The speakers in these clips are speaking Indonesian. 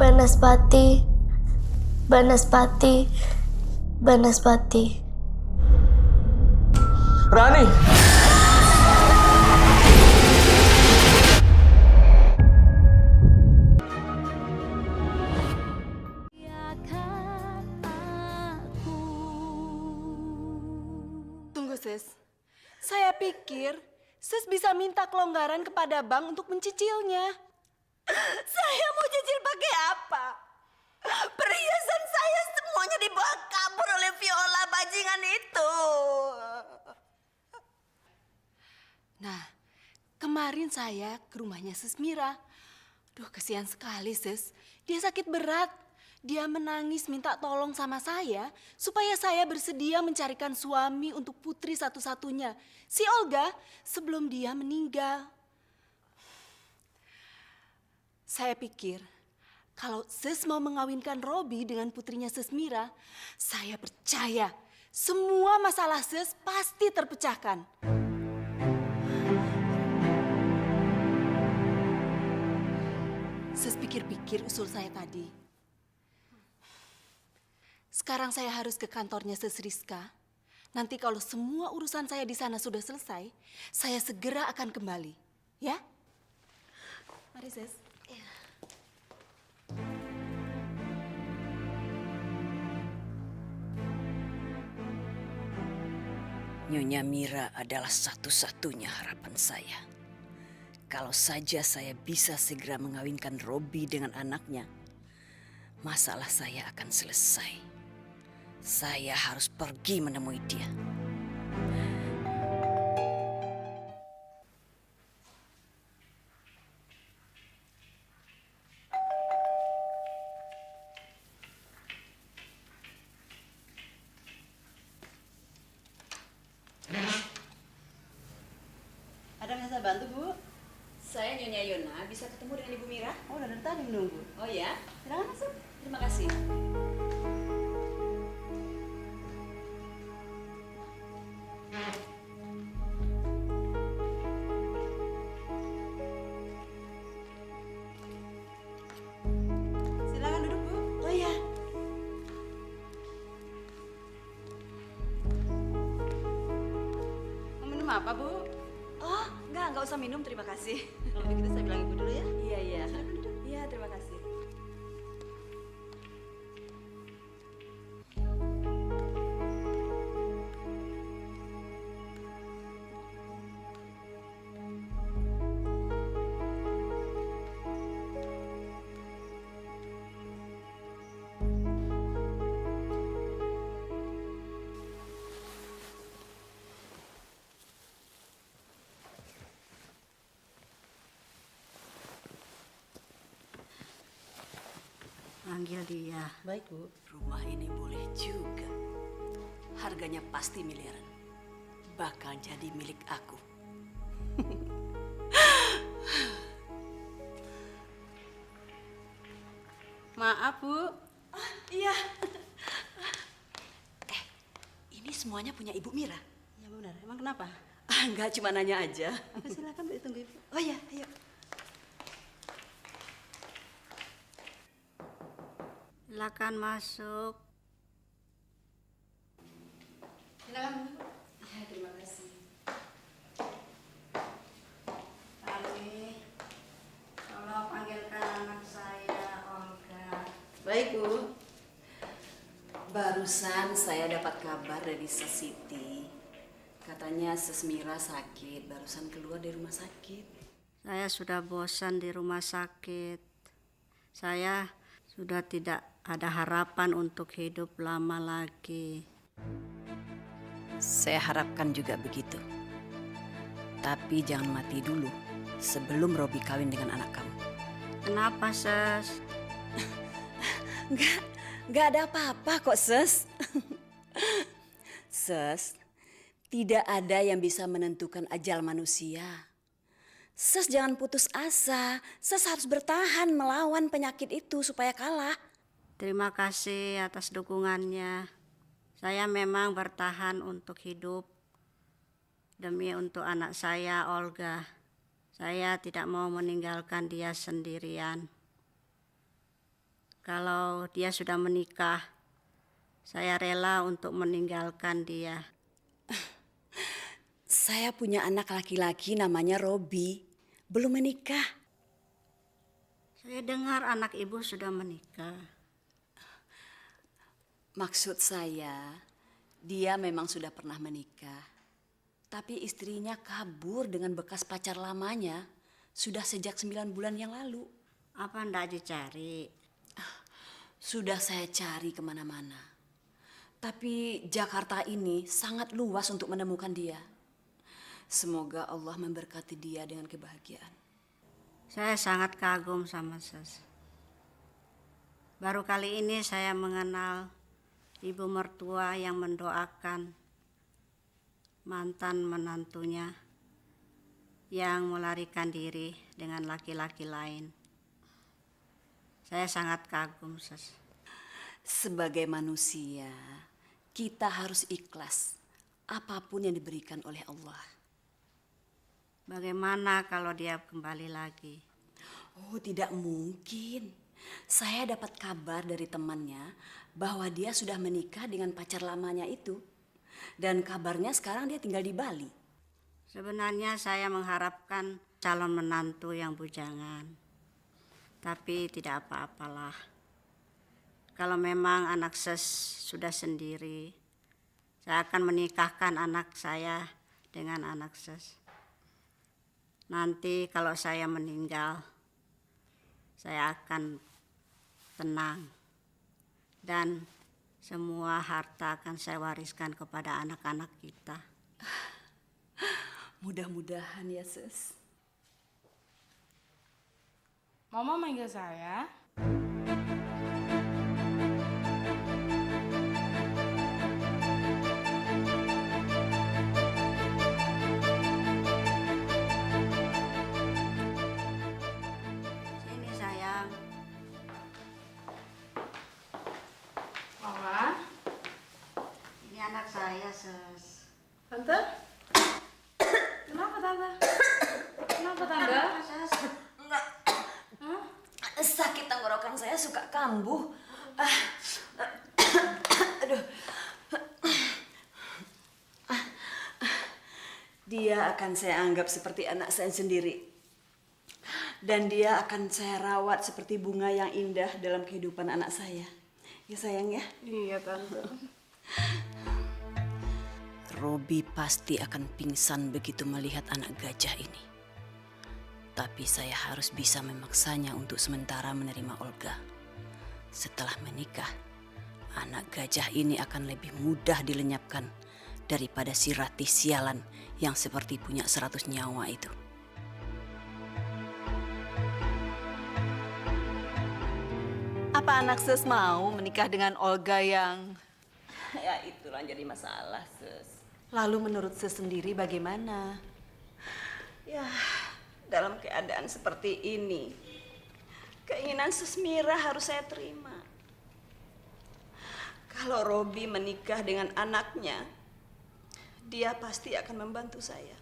Banaspati, Banaspati, Banaspati. Rani! Tunggu, Sis. Saya pikir Sis bisa minta kelonggaran kepada bank untuk mencicilnya. Saya mau cicil pakai apa? Perhiasan saya semuanya dibawa kabur oleh Viola bajingan itu. Nah, kemarin saya ke rumahnya Sis Mira. Duh, kasihan sekali, Sis. Dia sakit berat. Dia menangis minta tolong sama saya supaya saya bersedia mencarikan suami untuk putri satu-satunya, si Olga, sebelum dia meninggal. Saya pikir kalau Sis mau mengawinkan Robi dengan putrinya Sis Mira, saya percaya semua masalah Sis pasti terpecahkan. Sis pikir-pikir usul saya tadi. Sekarang saya harus ke kantornya Sis Rizka. Nanti kalau semua urusan saya di sana sudah selesai, saya segera akan kembali. Ya? Mari, Sis. Nyonya Mira adalah satu-satunya harapan saya. Kalau saja saya bisa segera mengawinkan Robi dengan anaknya, masalah saya akan selesai. Saya harus pergi menemui dia. Ada yang saya bantu, Bu? Saya Nyonya Yona, bisa ketemu dengan Ibu Mira? Oh, udah dari tadi menunggu. Oh ya? Silakan masuk. Terima kasih. Silakan duduk, Bu. Oh ya. Mau minum apa, Bu? Oh, enggak usah minum, terima kasih. Kalau begitu saya bilang Ibu dulu ya. Iya, iya. Iya, terima kasih. Panggil dia. Baik, Bu. Rumah ini boleh juga. Harganya pasti miliaran. Bakal jadi milik aku. Maaf, Bu. Iya. Ini semuanya punya Ibu Mira. Ya benar. Emang kenapa? Enggak, cuma nanya aja. Apa silakan, Bu, tunggu Ibu. Oh iya, ayo. Silakan masuk. Silakan, Bu. Ya, terima kasih. Kami tolong panggilkan anak saya, Olga. Baik, Bu. Barusan saya dapat kabar dari Sis Siti. Katanya Sis Mira sakit, barusan keluar dari rumah sakit. Saya sudah bosan di rumah sakit. Saya sudah tidak ada harapan untuk hidup lama lagi. Saya harapkan juga begitu. Tapi jangan mati dulu sebelum Robi kawin dengan anak kamu. Kenapa, Ses? Enggak ada apa-apa kok, Sis. Sis, tidak ada yang bisa menentukan ajal manusia. Sis jangan putus asa. Sis harus bertahan melawan penyakit itu supaya kalah. Terima kasih atas dukungannya. Saya memang bertahan untuk hidup demi untuk anak saya, Olga. Saya tidak mau meninggalkan dia sendirian. Kalau dia sudah menikah, saya rela untuk meninggalkan dia. Saya punya anak laki-laki namanya Robi, belum menikah. Saya dengar anak ibu sudah menikah. Maksud saya, dia memang sudah pernah menikah. Tapi istrinya kabur dengan bekas pacar lamanya. Sudah sejak 9 bulan yang lalu. Apa ndak dicari? Sudah saya cari kemana-mana. Tapi Jakarta ini sangat luas untuk menemukan dia. Semoga Allah memberkati dia dengan kebahagiaan. Saya sangat kagum sama Ses. Baru kali ini saya mengenal ibu mertua yang mendoakan mantan menantunya yang melarikan diri dengan laki-laki lain. Saya sangat kagum, Ses. Sebagai manusia, kita harus ikhlas apapun yang diberikan oleh Allah. Bagaimana kalau dia kembali lagi? Oh, tidak mungkin. Saya dapat kabar dari temannya bahwa dia sudah menikah dengan pacar lamanya itu. Dan kabarnya sekarang dia tinggal di Bali. Sebenarnya saya mengharapkan calon menantu yang bujangan. Tapi tidak apa-apalah. Kalau memang anak Ses sudah sendiri, saya akan menikahkan anak saya dengan anak Ses. Nanti kalau saya meninggal, saya akan tenang. Dan semua harta akan saya wariskan kepada anak-anak kita. Mudah-mudahan ya, Sis. Mama manggil saya. Sini sayang. Mama, Ini anak saya, Ses. Tante? Kenapa, Tante? Kenapa, Tante? Ses. Sakit tenggorokan saya suka kambuh. Aduh. Dia akan saya anggap seperti anak saya sendiri. Dan dia akan saya rawat seperti bunga yang indah dalam kehidupan anak saya. Ya sayang ya. Iya, Tante. Robi pasti akan pingsan begitu melihat anak gajah ini. Tapi saya harus bisa memaksanya untuk sementara menerima Olga. Setelah menikah, anak gajah ini akan lebih mudah dilenyapkan daripada si Ratih sialan yang seperti punya 100 nyawa itu. Apa anak Ses mau menikah dengan Olga yang... Ya itulah jadi masalah, Sus. Lalu menurut Ses sendiri bagaimana? Ya, dalam keadaan seperti ini, keinginan Susmira harus saya terima. Kalau Robi menikah dengan anaknya, dia pasti akan membantu saya.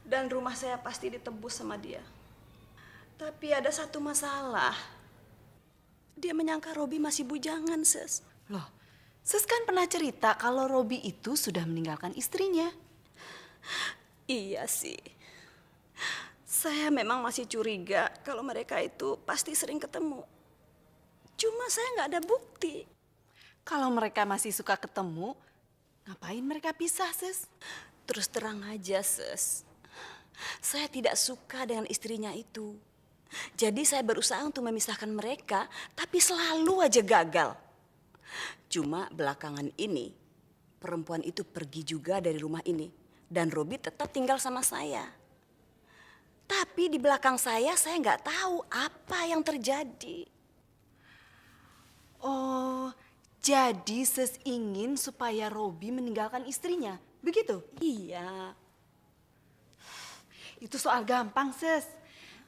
Dan rumah saya pasti ditebus sama dia. Tapi ada satu masalah. Dia menyangka Robi masih bujangan, Sus. Loh, Ses kan pernah cerita kalau Robi itu sudah meninggalkan istrinya. Iya sih. Saya memang masih curiga kalau mereka itu pasti sering ketemu. Cuma saya nggak ada bukti. Kalau mereka masih suka ketemu, ngapain mereka pisah, Ses? Terus terang aja, Sus. Saya tidak suka dengan istrinya itu. Jadi saya berusaha untuk memisahkan mereka, tapi selalu aja gagal. Cuma belakangan ini, perempuan itu pergi juga dari rumah ini. Dan Robi tetap tinggal sama saya. Tapi di belakang saya nggak tahu apa yang terjadi. Oh, jadi Ses ingin supaya Robi meninggalkan istrinya, begitu? Iya. Itu soal gampang, Ses.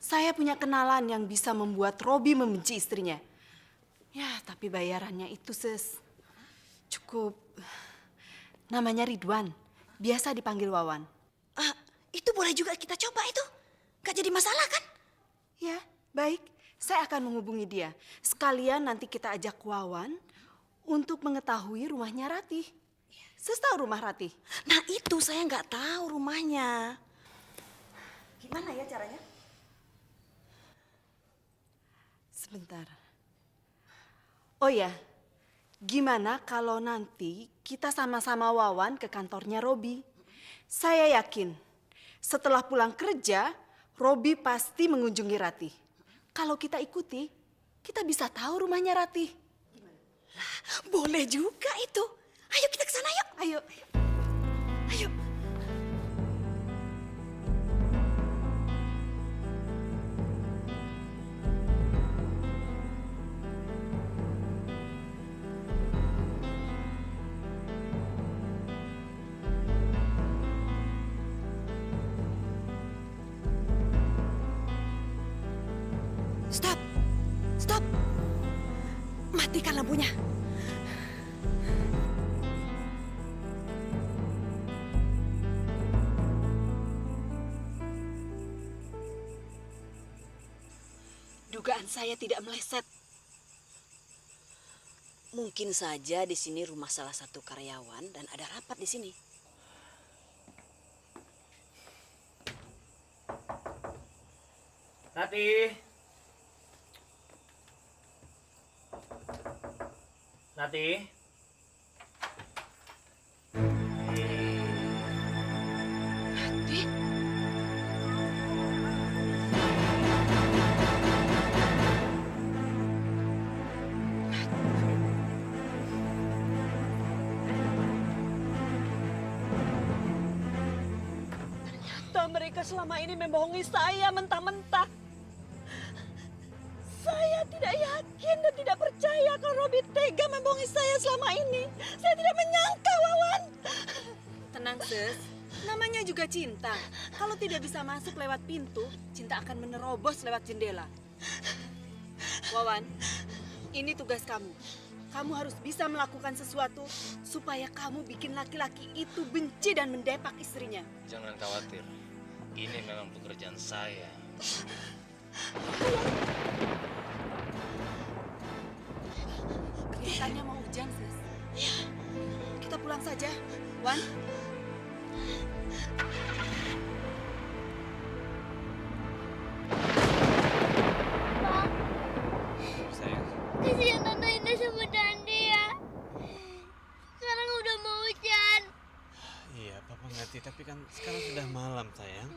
Saya punya kenalan yang bisa membuat Robi membenci istrinya. Ya, tapi bayarannya itu, Ses. Cukup. Namanya Ridwan. Biasa dipanggil Wawan. Itu boleh juga kita coba itu. Gak jadi masalah kan? Ya, baik. Saya akan menghubungi dia. Sekalian nanti kita ajak Wawan untuk mengetahui rumahnya Ratih. Sis tahu rumah Ratih? Nah itu saya nggak tahu rumahnya. Gimana ya caranya? Sebentar. Oh ya, gimana kalau nanti kita sama-sama Wawan ke kantornya Robi? Saya yakin setelah pulang kerja, Robi pasti mengunjungi Ratih. Kalau kita ikuti, kita bisa tahu rumahnya Ratih. Boleh juga itu. Ayo kita ke sana yuk. Ayo. Ayo. Stop. Stop. Matikan lampunya. Dugaan saya tidak meleset. Mungkin saja di sini rumah salah satu karyawan dan ada rapat di sini. Ratih. Ratih. Ratih? Ternyata mereka selama ini membohongi saya mentah-mentah. Saya tidak yakin dan tidak percaya kalau Robi tega membohongi saya selama ini. Saya tidak menyangka, Wawan. Tenang, Sis. Namanya juga cinta. Kalau tidak bisa masuk lewat pintu, cinta akan menerobos lewat jendela. Wawan, ini tugas kamu. Kamu harus bisa melakukan sesuatu supaya kamu bikin laki-laki itu benci dan mendepak istrinya. Jangan khawatir, ini memang pekerjaan saya. Kelihatannya mau hujan, Sis. Kita pulang saja, Wan. Sayang, Kasihan Tante Indah sama Dandi ya. Sekarang udah mau hujan. Iya, Papa ngerti, tapi kan sekarang sudah malam, sayang.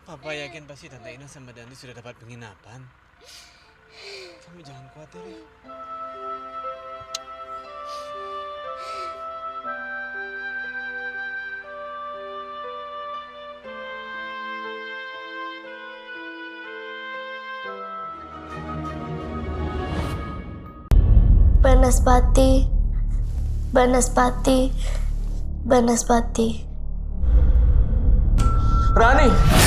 Papa yakin pasti Tante Ina sama Dandi sudah dapat penginapan. Kamu jangan khawatir ya. Banaspati, Banaspati, Banaspati. Rani.